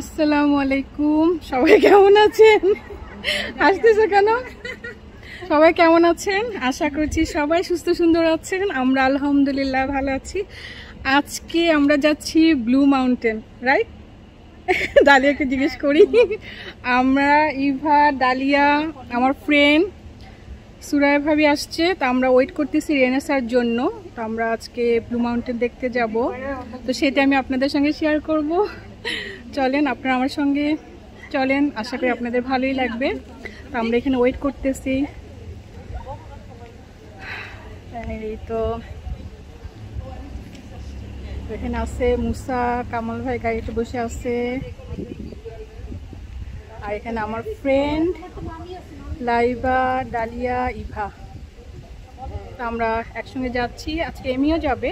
আসসালামু আলাইকুম। সবাই কেমন আছেন? আসতেছে কেন? সবাই কেমন আছেন? আশা করছি সবাই সুস্থ সুন্দর আছেন। আমরা আলহামদুলিল্লাহ ভালো আছি। আজকে আমরা যাচ্ছি ব্লু মাউন্টেন, রাইট? ডালিয়াকে জিজ্ঞেস করি। আমরা ইভা, ডালিয়া, আমার ফ্রেন্ড সুরায়া ভাবি আসছে, তো আমরা ওয়েট করতেছি রেনেসার জন্য। তো আমরা আজকে ব্লু মাউন্টেন দেখতে যাব, তো সেটা আমি আপনাদের সঙ্গে শেয়ার করব। চলেন, আপনারা আমার সঙ্গে চলেন, আশা করি আপনাদের ভালোই লাগবে। তো আমরা এখানে ওয়েট করতেছি। এই তো এখানে আছে মুসা, কামাল ভাই গাড়িতে বসে আছে, আর এখানে আমার ফ্রেন্ড লাইবা, ডালিয়া, ইভা। তো আমরা একসঙ্গে যাচ্ছি। আজকে এমিও যাবে,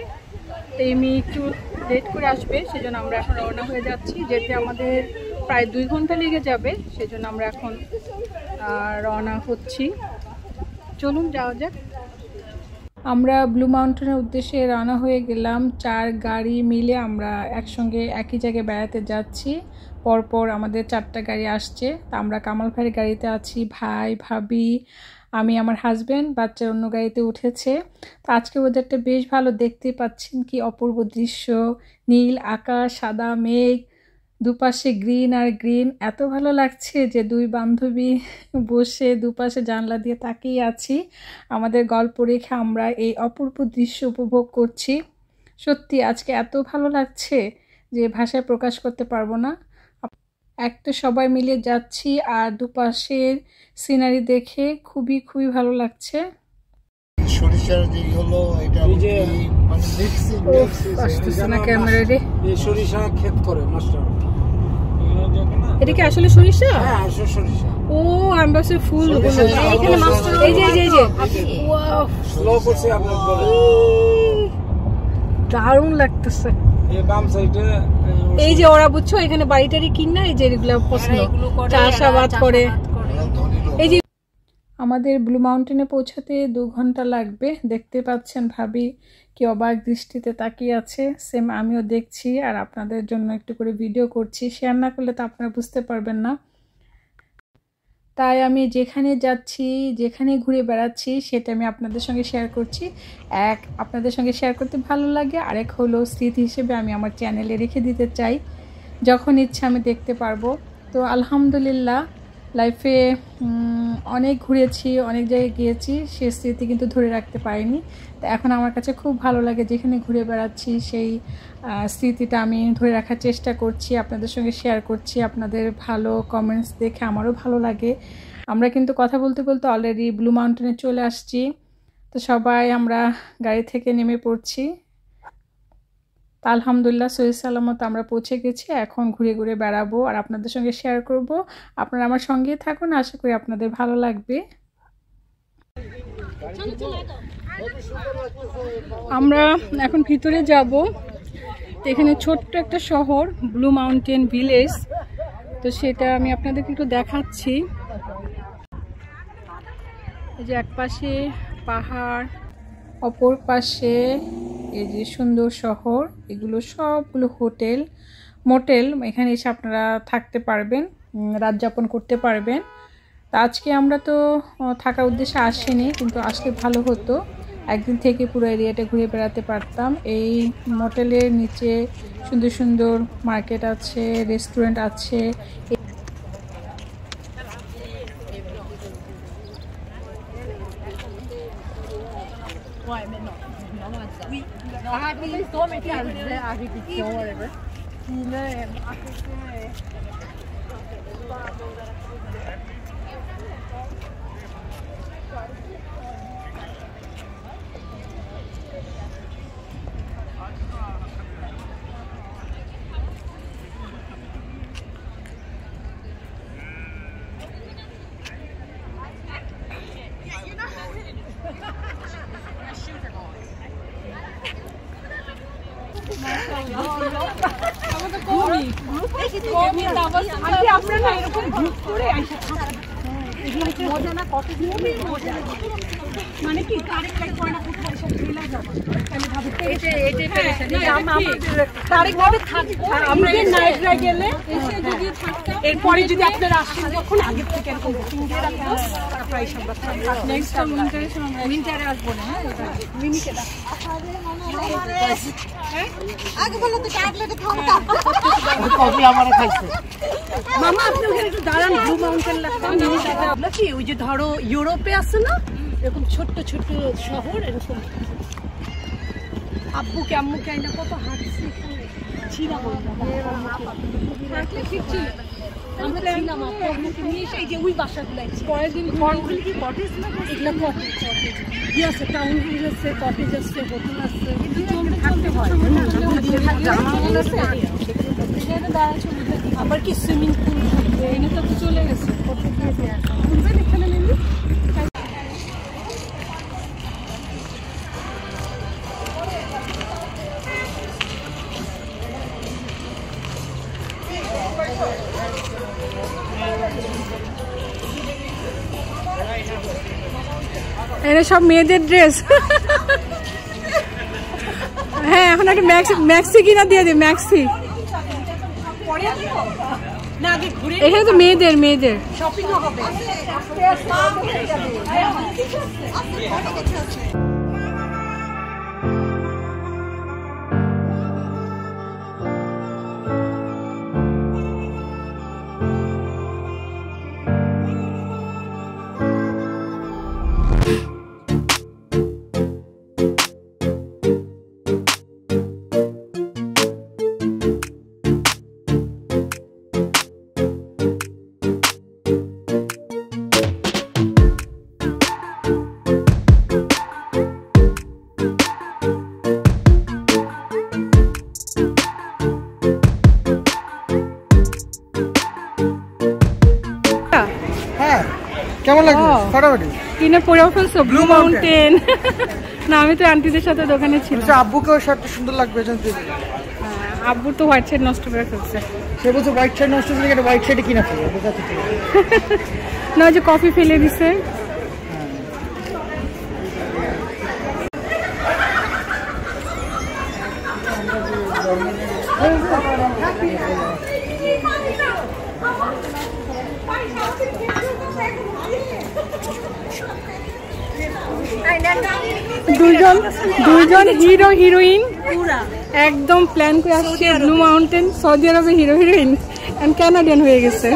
তো এমি একটু লেট করে আসবে, সেজন্য আমরা এখন রওনা হয়ে যাচ্ছি। যেতে আমাদের প্রায় 2 ঘন্টা লেগে যাবে, সেজন্য আমরা এখন রওনা হচ্ছি। চলুন যাওয়া যাক। আমরা ব্লু মাউন্টেনের উদ্দেশ্যে রওনা হয়ে গেলাম। 4 গাড়ি মিলে আমরা একসঙ্গে একই জায়গায় বেড়াতে যাচ্ছি। পরপর আমাদের 4টা গাড়ি আসছে। তা আমরা কামাল ভাইয়ের গাড়িতে আছি, ভাই, ভাবি, আমি, আমার হাজব্যান্ড, বাচ্চার অন্য গাড়িতে উঠেছে। তো আজকে ওয়েদারটা বেশ ভালো, দেখতে পাচ্ছেন কি অপূর্ব দৃশ্য। নীল আকাশ, সাদা মেঘ, দুপাশে গ্রিন আর গ্রিন। এত ভালো লাগছে যে 2 বান্ধবী বসে দুপাশে জানলা দিয়ে তাকিয়ে আছি। আমাদের গল্প রেখে আমরা এই অপূর্ব দৃশ্য উপভোগ করছি। সত্যি আজকে এত ভালো লাগছে যে ভাষায় প্রকাশ করতে পারবো না। এক তো সবাই মিলে যাচ্ছি, আর দুপাশের সিনারি দেখে খুবই খুবই ভালো লাগছে। সরিষার যে হলো এটা মানে আসতেছে না ক্যামেরা রে। এই সরিষা ক্ষেত করে মাস্টার। এটা কি আসলে সরিষা? হ্যাঁ, আসলে সরিষা। ও আমি ভাবছি ফুল। এখানে মাস্টার, এই যে এই যে ওয়াও, স্লো করছে আপনার বলে। দারুণ লাগতেছে। এই বাম সাইডে এই যে ওরা বুঝছো এখানে বাড়িটারি কিনা, এই যে এগুলো পছন্দ, চাষাবাদ করে। এই যে আমাদের ব্লু মাউন্টেনে পৌঁছাতে 2 ঘন্টা লাগবে। দেখতে পাচ্ছেন ভাবি কি অবাক দৃষ্টিতে তাকিয়ে আছে। সেম আমিও দেখছি, আর আপনাদের জন্য একটু করে ভিডিও করছি। শেয়ার না করলে তো আপনারা বুঝতে পারবেন না। তাই আমি যেখানে যাচ্ছি, যেখানে ঘুরে বেড়াচ্ছি, সেটা আমি আপনাদের সঙ্গে শেয়ার করছি। আপনাদের সঙ্গে শেয়ার করতে ভালো লাগে, আরেক হলো স্মৃতি হিসেবে আমি আমার চ্যানেলে রেখে দিতে চাই। যখন ইচ্ছা আমি দেখতে পারবো। তো আলহামদুলিল্লাহ লাইফে অনেক ঘুরেছি, অনেক জায়গায় গিয়েছি, সে স্মৃতি কিন্তু ধরে রাখতে পারিনি। তো এখন আমার কাছে খুব ভালো লাগে, যেখানে ঘুরে বেড়াচ্ছি সেই স্মৃতিটা আমি ধরে রাখার চেষ্টা করছি, আপনাদের সঙ্গে শেয়ার করছি। আপনাদের ভালো কমেন্টস দেখে আমারও ভালো লাগে। আমরা কিন্তু কথা বলতে বলতে অলরেডি ব্লু মাউন্টেনে চলে আসছি। তো সবাই আমরা গাড়ি থেকে নেমে পড়ছি। তা আলহামদুলিল্লাহ সহি সালামত আমরা পৌঁছে গেছি। এখন ঘুরে ঘুরে বেড়াবো আর আপনাদের সঙ্গে শেয়ার করব। আপনারা আমার সঙ্গেই থাকুন, আশা করি আপনাদের ভালো লাগবে। আমরা এখন ভিতরে যাব। তো এখানে ছোট্ট একটা শহর, ব্লু মাউন্টেন ভিলেজ, তো সেটা আমি আপনাদেরকে একটু দেখাচ্ছি। এই যে এক পাশে পাহাড়, অপর পাশে এই যে সুন্দর শহর। এগুলো সবগুলো হোটেল, মোটেল। এখানে এসে আপনারা থাকতে পারবেন, রাত যাপন করতে পারবেন। তা আজকে আমরা তো থাকার উদ্দেশ্যে আসিনি, কিন্তু আসলে ভালো হতো, একদিন থেকে পুরো এরিয়াটা ঘুরে বেড়াতে পারতাম। এই মোটেলের নিচে সুন্দর সুন্দর মার্কেট আছে, রেস্টুরেন্ট আছে। মজা না কত মজা মানে কি তারিখ করে না কোথায় সব ফেলা যাবে আমি ভাবি এইটাই তারিখ ভাবে থাকবো আমরা নাইট রাইড গেলে এসে যদি থাকতাম এরপরে যদি আপনারা আসেন তখন আগে থেকে এরকম বুকিং দিয়ে রাখবো প্রাইস আমরা নেক্সট উইন্টারে আসবো না মিনিকে আগে বলো তো ট্যাবলেট খাওয়া কফি আমারও খাইছে মামা আপনি ওখানে একটু দাঁড়ান ব্লু মাউন্টেন লাগতাম কি ওই যে ধরো ইউরোপে আছে না এরকম ছোট্ট ছোট্ট শহর এরকম আব্বুকে আম্মুকে আইনা কত হাঁটছি ছিলা হাঁটলে ঠিক ছিল আমরা ছিলাম আব্বুকে নিয়ে এসে এই যে ওই বাসাগুলো কয়েকদিন ঘরগুলি কি কটেজ না এগুলো কটেজ কি আছে টাউন হাউস আছে কটেজ আছে হোটেল আছে কিন্তু চলতে থাকতে হয় আবার কি সুইমিং পুল থাকবে এনে তো চলে গেছে এখানে নেই এরা সব মেয়েদের ড্রেস হ্যাঁ এখন একটা ম্যাক্সি কিনা দিয়ে দে ম্যাক্সি এখানে তো মেয়েদের শপিংও হবে কেমন লাগে ফাটাফাটি কিনে পড়েও ফেলছো ব্লু মাউন্টেন না আমি তো আন্টিদের সাথে দোকানে ছিলাম আব্বুকেও শার্টটা সুন্দর লাগবে আব্বু তো হোয়াইট শার্ট নষ্ট করে ফেলছে সে বলছে হোয়াইট শার্ট নষ্ট করে একটা হোয়াইট শার্টই কিনা ফেলে না যে কফি ফেলে দিছে দুইজন হিরো হিরোইন একদম প্ল্যান করে আসছে ব্লু মাউন্টেন সৌদি আরবে হিরো হিরোইন এন্ড কানাডিয়ান হয়ে গেছে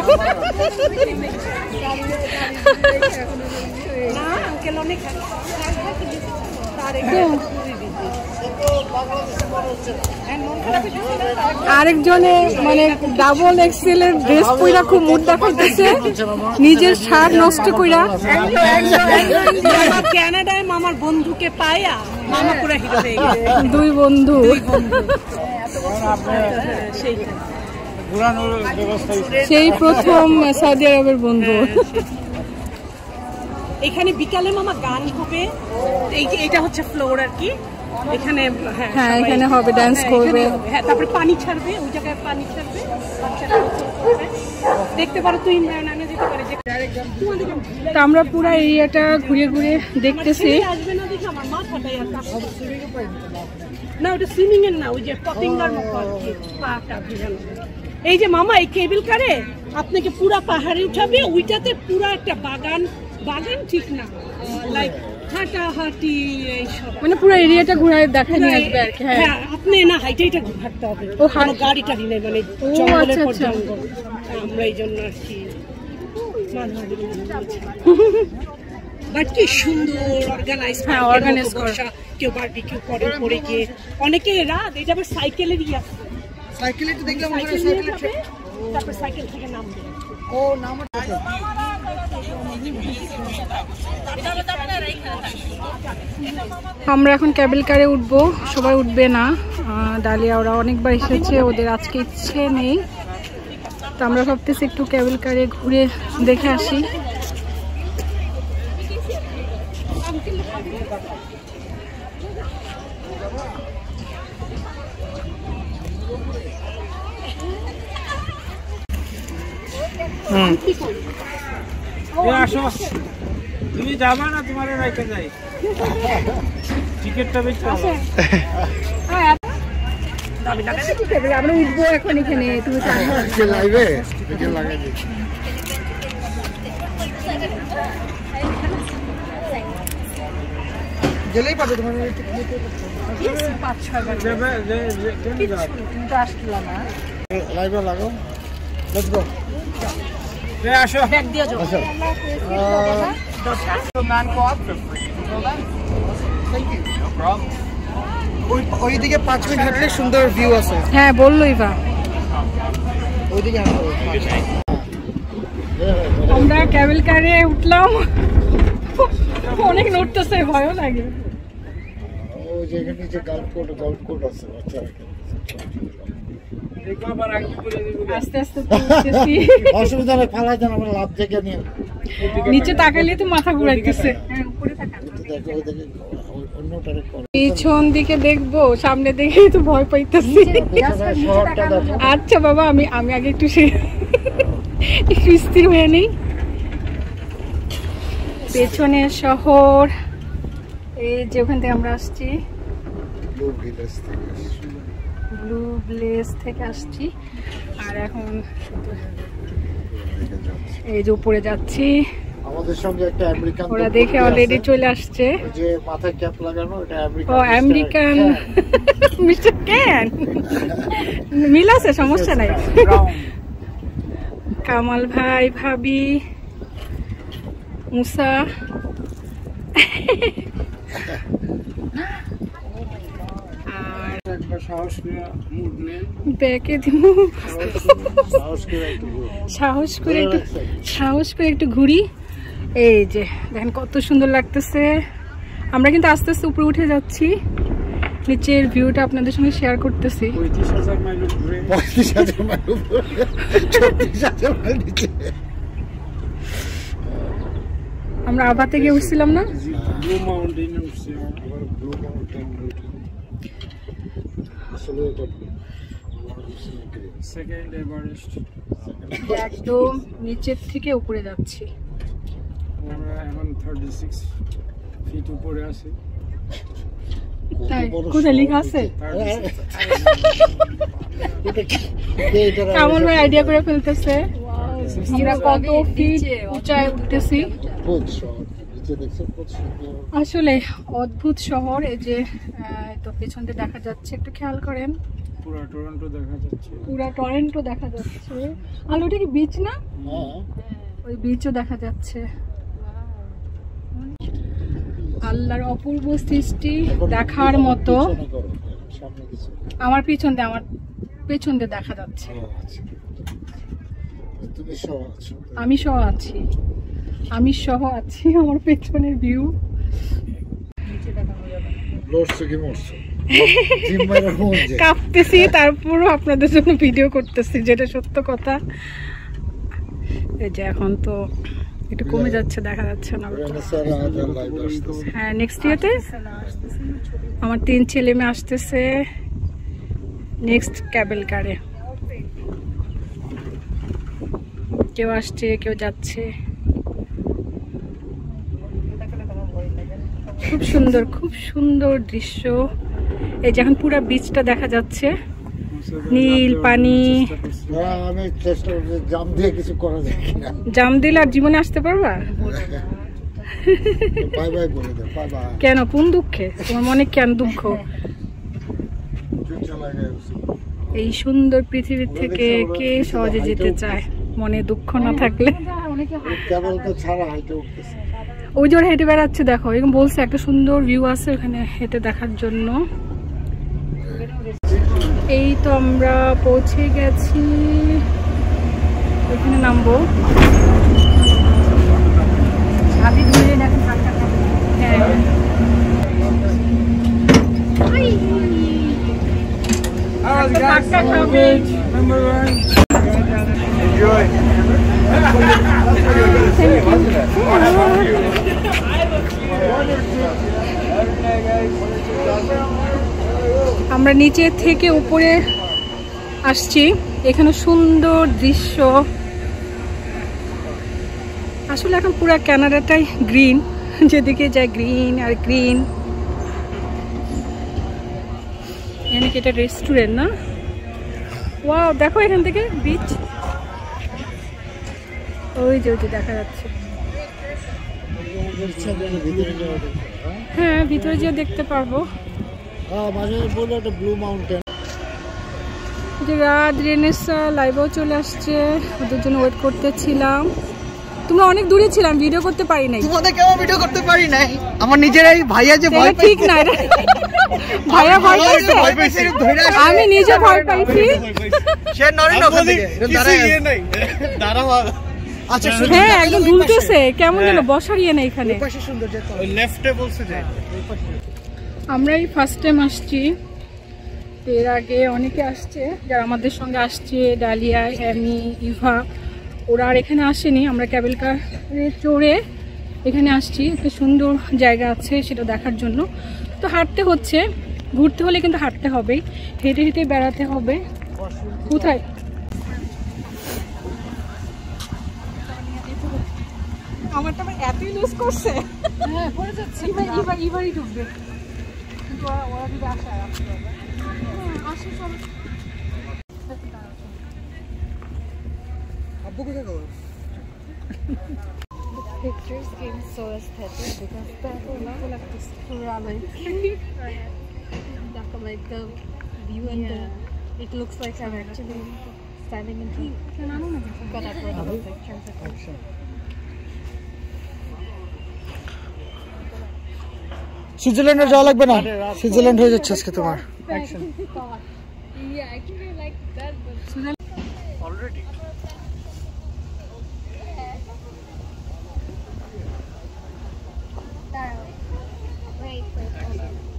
আরেকজনে মানে ডাবল এক্সেল এর ড্রেস পইরা খুব মুড দেখাইতেছে নিজের শার্ট নষ্ট কইরা কানাডায় মামার বন্ধুকে পায়া মামা পুরো হিরো হয়ে গেছে দুই বন্ধু সেই প্রথম সৌদি আরবের বন্ধু এখানে বিকালে মামা গান হবে এইটা হচ্ছে ফ্লোর আর কি এখানে হ্যাঁ এখানে হবে ডান্স করবে হ্যাঁ তারপরে পানি ছাড়বে ওই জায়গায় পানি ছাড়বে দেখতে পারো তুই নানা যেতে পারে তো আমরা পুরো এরিয়াটা ঘুরে ঘুরে দেখতেছি আসবে না দেখি আমার মাথাটাই আর কাজ না ওটা সুইমিং এর না ওই যে পপিংগার মতো আর কি পাটা ভিজানো এই যে মামা এই কেবল কারে আপনাকে পুরা পাহাড়ে উঠাবে ওইটাতে পুরা একটা বাগান ঠিক না লাইক হাঁটাহাঁটি এইসব মানে পুরো এরিয়াটা ঘুরে দেখা নিয়ে আসবে আর কি হ্যাঁ আপনি না হাইটা হাঁটতে হবে ও গাড়ি টাড়ি নেই মানে জঙ্গলের পর জঙ্গল আমরা এই জন্য আর কি বাট কি সুন্দর অর্গানাইজ করা কেউ বারবিকিউ করে পরে গিয়ে অনেকে রাত এটা আবার সাইকেলেরই আছে সাইকেলে তো দেখলাম তারপর সাইকেল থেকে নামবে ও নাম আমরা এখন ক্যাবেল কারে উঠবো সবাই উঠবে না ডালিয়া ওরা অনেকবার এসেছে ওদের আজকে ইচ্ছে নেই তো আমরা ভাবতেছি একটু ক্যাবেল কারে ঘুরে দেখে আসি তুমি যাবা না তোমার রাইখে যাই টিকিটটা বেশি আমরা উঠবো এখন এখানে তুমি লাইভে ভিডিও লাগাই দিই গেলেই পাবে তোমার লাইভে লাগাও লেটস গো আসো ব্যাগ দিয়ে যাও ওইদিকে 5 মিনিট হাঁটলে সুন্দর ভিউ আছে হ্যাঁ বললোই বা ওইদিকে আমরা ক্যাবেল কারে উঠলাম অনেক নড়তেছে ভয়ও লাগে ওই যে এখানে যে গল্ফ কোর্ট আছে বাচ্চারা আস্তে আস্তে উঠতেছি অসুবিধা নেই ফালাই দেন আমরা লাভ জায়গা নিয়ে নিচে তাকালে তো মাথা ঘুরাইতেছে পিছন দিকে দেখবো সামনে দেখে তো ভয় পাইতেছি আচ্ছা বাবা আমি আগে একটু স্থির হয়ে নেই পেছনে শহর এই যে ওখান থেকে আমরা আসছি ব্লু ভিলেজ থেকে আসছি আর এখন এই যে উপরে যাচ্ছি আমাদের সঙ্গে একটা আমেরিকান ওরা দেখে অলরেডি চলে আসছে যে মাথায় ক্যাপ লাগানো এটা আমেরিকান ও আমেরিকান মিস্টার ক্যান মিল আছে সমস্যা নাই কামাল ভাই ভাবি মুসা ব্যাকে দিব সাহস করে একটু ঘুরি এই যে দেখেন কত সুন্দর লাগতেছে আমরা কিন্তু আস্তে আস্তে উপরে উঠে যাচ্ছি নিচের ভিউটা আপনাদের সঙ্গে শেয়ার করতেছি 35,000 মাইল উপরে 35,000 মাইল উপরে 36,000 মাইল নিচে আমরা আভা থেকে উঠছিলাম না ব্লু মাউন্টেন উঠছি ব্লু মাউন্টেন আসলে এটা সেকেন্ড এভারেস্ট একদম নিচের থেকে উপরে যাচ্ছি আমরা এখন 36 ফিট উপরে আছি তাই কোথায় লেখা আছে কেমন ভাই আইডিয়া করে ফেলতেছে আমরা কত ফিট উঁচায় উঠতেছি আসলে অদ্ভুত শহর এই যে তো পেছন দিয়ে দেখা যাচ্ছে একটু খেয়াল করেন পুরো টরন্টো দেখা যাচ্ছে আর ওটা কি বিচ না ওই বিচও দেখা যাচ্ছে আল্লাহর অপূর্ব সৃষ্টি দেখার মতো আমার পেছন দিয়ে দেখা যাচ্ছে আমি সহ আছি আমার পেছনের ভিউ কাঁপতেছি তারপরও আপনাদের জন্য ভিডিও করতেছি যেটা সত্য কথা এই যে এখন তো একটু কমে যাচ্ছে দেখা যাচ্ছে না হ্যাঁ নেক্সট ইয়ারতে আমার 3 ছেলে মেয়ে আসতেছে নেক্সট ক্যাবেল কারে কেউ আসছে কেউ যাচ্ছে খুব সুন্দর দৃশ্য এই যে এখন পুরো বিচটা দেখা যাচ্ছে নীল পানি আমি চেষ্টা করছি জাম দিয়ে কিছু করা যায় কিনা জাম দিলে আর জীবনে আসতে পারবা বাই বাই বলে দাও বাই বাই কেন কোন দুঃখে তোমার মনে কেন দুঃখ এই সুন্দর পৃথিবী থেকে কে সহজে যেতে চায় মনে দুঃখ না থাকলে কেবল তো ছাড়া হাইটে উঠতেছে ওই যে হেঁটে বেড়াচ্ছে দেখো এরকম বলছে একটা সুন্দর ভিউ আছে ওখানে হেঁটে দেখার জন্য এই তো আমরা পৌঁছে গেছি ওইখানে নামবো আমরা নিচে থেকে উপরে আসছি এখানে সুন্দর দৃশ্য আসলে এখন পুরো কানাডাটাই গ্রিন, যেদিকে যায় গ্রিন আর গ্রিন। এখানে কি এটা রেস্টুরেন্ট না? ওয়াও, দেখো এখান থেকে বিচ, ওই যে দেখা যাচ্ছে। হ্যাঁ, ভিতরে যেয়ে দেখতে পারবো। ব্লু মাউন্টেন যে রাত রেনেসা লাইভেও চলে আসছে, ওদের জন্য ওয়েট করতেছিলাম। তোমরা অনেক দূরে ছিলাম, ভিডিও করতে পারি নাই। তোমাদের কেমন ভিডিও করতে পারি নাই? আমার নিজেরাই ভাইয়া যে ভয় ঠিক না, ভাইয়া ভয় পাইছে, আমি নিজে ভয় পাইছি। সে নড়ে না ওখান থেকে, দাঁড়াও। আচ্ছা, হ্যাঁ একদম ঝুলতেছে, কেমন যেন বসার ইয়ে নেই এখানে। সুন্দর যেত, ওই লেফটে বলছে যে। আমরাই ফার্স্ট টাইম আসছি, এর আগে অনেকে আসছে যারা আমাদের সঙ্গে আসছে, ডালিয়া, এমি, ইভা, ওরা আর এখানে আসেনি। আমরা ক্যাবেল কারে চড়ে এখানে আসছি, একটা সুন্দর জায়গা আছে সেটা দেখার জন্য। তো হাঁটতে হচ্ছে, ঘুরতে হলে কিন্তু হাঁটতে হবেই, হেঁটে হেঁটে বেড়াতে হবে। কোথায় আমারটা এতই লুজ করছে, হ্যাঁ পড়ে যাচ্ছে। ইভারই ঢুকবে, কিন্তু ওরা যদি আসে আসে সব। আব্বু কোথায় গেল? Pictures came so aesthetic because like the view and it looks like I'm actually standing in but I brought the pictures. সুইজারল্যান্ডে যাওয়া লাগবে না, সুইজারল্যান্ড হয়ে যাচ্ছে আজকে তোমার। Yeah, actually I like that, but already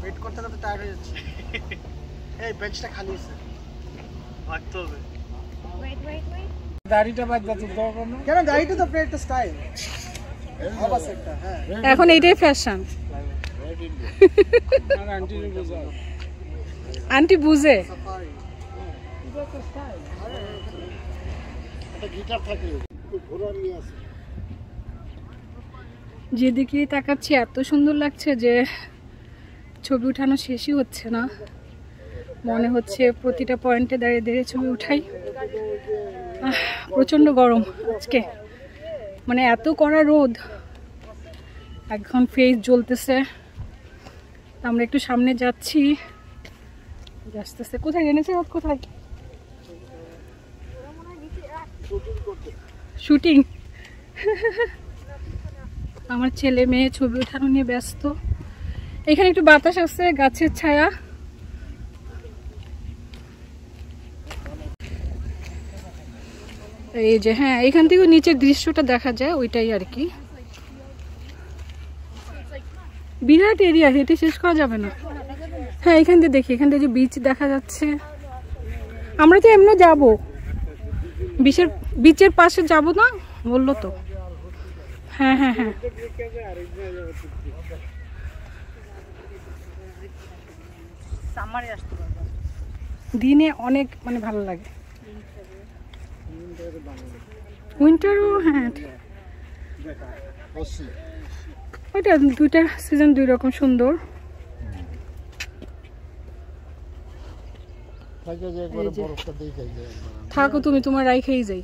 wait করতে করতে টায়ার্ড হয়ে যাচ্ছে। এই বেঞ্চটা খালি আছে, ভাগতে হবে। দাড়িটা বাদ যাচ্ছে দরকার না কেন? গাড়িটা তো একটা স্টাইল, আবার একটা। হ্যাঁ, এখন এইটাই ফ্যাশন। আর আন্টি বোঝাও, আন্টি বুঝে। গিটার থাকে, ঘোড়া নিয়ে আছে। যেদিকে তাকাচ্ছি এত সুন্দর লাগছে যে ছবি উঠানো শেষই হচ্ছে না। মনে হচ্ছে প্রতিটা পয়েন্টে দাঁড়িয়ে দাঁড়িয়ে ছবি উঠাই। প্রচণ্ড গরম আজকে, মানে এত কড়া রোদ, এখন ফেস জ্বলতেছে। আমরা একটু সামনে যাচ্ছি, আস্তে আস্তে। কোথায় জেনেছে রোদ? কোথায় শুটিং? আমার ছেলে মেয়ে ছবি ওঠানো নিয়ে ব্যস্ত। এখানে একটু বাতাস আছে, গাছের ছায়া। এই যে হ্যাঁ, এখান থেকেও নিচের দৃশ্যটা দেখা যায়, ওইটাই আর কি। বিরাট এরিয়া, হেঁটে শেষ করা যাবে না। হ্যাঁ এখান থেকে দেখি, এখান থেকে যে বিচ দেখা যাচ্ছে। আমরা তো এমনি যাবো, বিচের পাশে যাব না বললো তো। হ্যাঁ হ্যাঁ হ্যাঁ, দিনে অনেক মানে ভালো লাগে। উইন্টারও হ্যাঁ, ওইটা দুইটা সিজন দুই রকম সুন্দর। থাকো তুমি, তোমার রাইখেই যাই।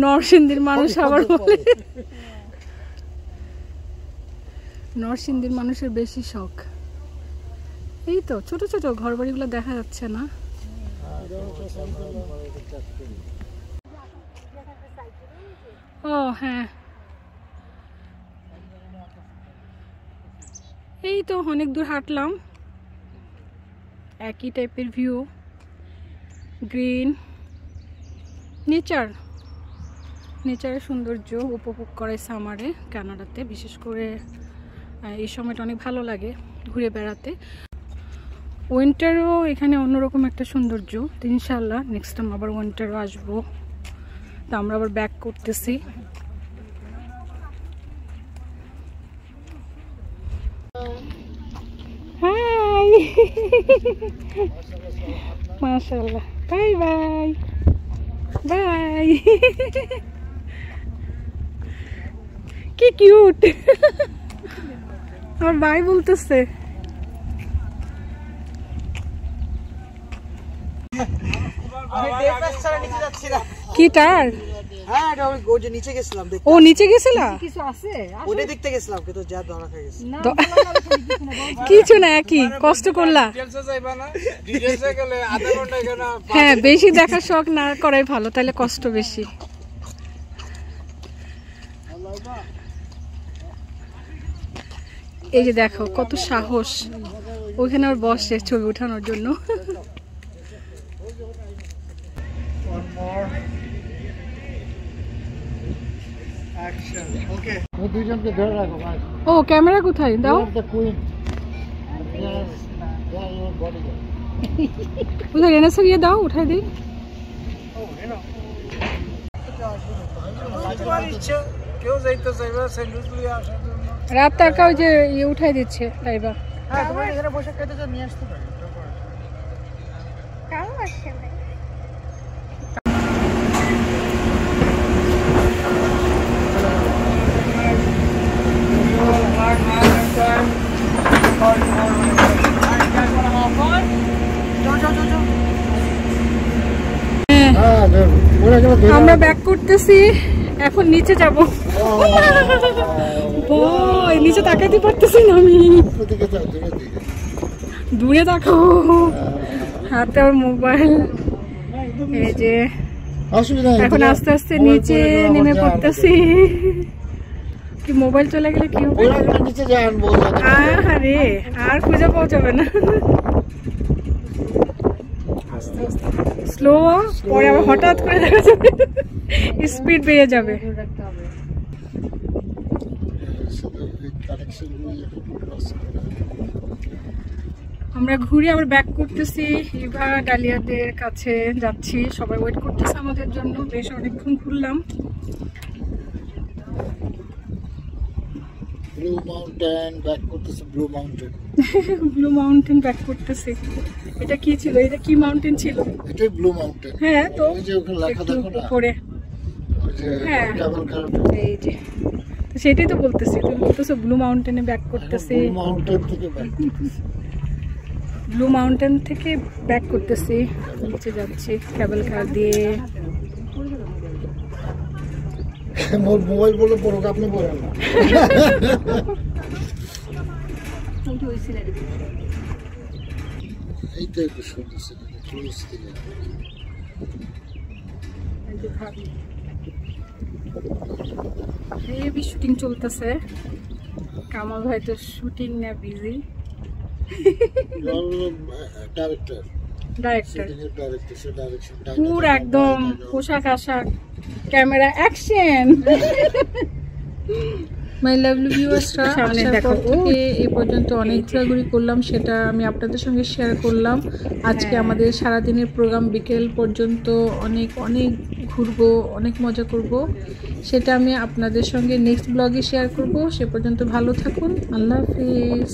নরসিংদীর মানুষ আবার বলে, নরসিংদীর মানুষের বেশি শখ। এই তো ছোট ছোট ঘর বাড়িগুলো দেখা যাচ্ছে না? ও হ্যাঁ, এই তো অনেক দূর হাঁটলাম, একই টাইপের ভিউ, গ্রিন, নেচারের সৌন্দর্য উপভোগ করে সামারে কানাডাতে। বিশেষ করে এই সময়টা অনেক ভালো লাগে ঘুরে বেড়াতে। উইন্টারও এখানে অন্যরকম একটা সৌন্দর্য। তো ইনশাল্লাহ নেক্সট টাইম আবার উইন্টারও আসবো। তো আমরা আবার ব্যাক করতেছি। হাই, মাশাআল্লাহ, বাই বাই। বাই। কি কিউট, আমার বাই বলতেছে। কি টায়ার? হ্যাঁ এটা ওই যে নিচে গেছিলাম দেখতে। ও নিচে গেছিলা? কিছু আছে ওটা দেখতে গেছিলাম কিন্তু যা ধরা খেয়ে গেছে। কিছু না, একই কষ্ট করলা। হ্যাঁ, বেশি দেখার শখ না করাই ভালো, তাহলে কষ্ট বেশি। এই যে দেখো কত সাহস, ওইখানে আর বসে ছবি উঠানোর জন্য। One more action. Okay. ও দুইজনকে ধরে রাখো ভাই। ও ক্যামেরা কোথায় দাও? The queen. Yes, they are your bodyguard. কোথায় এনে সরিয়ে দাও, উঠাই দিই। কেউ যাইতে চাইবে স্যান্ডউইচ নিয়ে আসার জন্য। রাত টাকা ওই যে ইয়ে উঠাই দিচ্ছে লাইবা। হ্যাঁ তোমার এখানে বসে খেতে চাও নিয়ে আসতে পারি। কারো আসছে না। হ্যাঁ, ওরা কেন ধরে আমরা ব্যাক করতেছি, এখন নিচে যাব। বই নিচে তাকাইতে পারতেছি না আমি। দিকে যাও, দূরে দিকে। দূরে দেখো, হাতে আর মোবাইল। এই যে অসুবিধা নেই। এখন আস্তে আস্তে নিচে নেমে পড়তেছি। কি মোবাইল চলে গেলে কি হবে? ওরা কেন নিচে যান বলো। আরে আর খুঁজে পাওয়া যাবে না। স্লো, পরে আবার হঠাৎ করে দেখা যাবে স্পিড বেড়ে যাবে। আমরা ঘুরে আবার ব্যাক করতেছি, ইভা ডালিয়াদের কাছে যাচ্ছি। সবাই ওয়েট করতেছে আমাদের জন্য, বেশ অনেকক্ষণ ঘুরলাম। ব্লু মাউন্টেন ব্যাক করতেছে, blue mountain. Blue mountain back করতেছি। এটা কি ছিল? এটা কি মাউন্টেন ছিল? এটাই ব্লু মাউন্টেন। হ্যাঁ তো ওই যে ওখানে লেখা একটু দেখো না, উপরে। ওই যে হ্যাঁ। কেবল কার। এই যে তো সেটাই তো বলতেছি, তুমি বলতেছো ব্লু মাউন্টেনে ব্যাক করতেছি। ব্লু মাউন্টেন থেকে ব্যাক করতেছে। ব্লু মাউন্টেন থেকে ব্যাক করতেছি, নিচে যাচ্ছি কেবল কার দিয়ে। মোর মোবাইল বলে পড়ো, আপনি বলেন না। এইটা একটু শুনতেছে ক্লোজ থেকে। হেভি শুটিং চলতেছে। কামাল ভাই তো শুটিং না বিজি। ডাইরেক্টর ডাইরেক্টর ডাইরেক্টর সে ডাইরেকশন পুরো একদম পোশাক আশাক, ক্যামেরা অ্যাকশন। মাই লাভলি ভিউয়ার্সরা, সামনে দেখো এই পর্যন্ত অনেক ঘোরাঘুরি করলাম, সেটা আমি আপনাদের সঙ্গে শেয়ার করলাম। আজকে আমাদের সারাদিনের প্রোগ্রাম, বিকেল পর্যন্ত অনেক অনেক ঘুরবো, অনেক মজা করব। সেটা আমি আপনাদের সঙ্গে নেক্সট ব্লগে শেয়ার করব। সে পর্যন্ত ভালো থাকুন, আল্লাহ হাফিজ।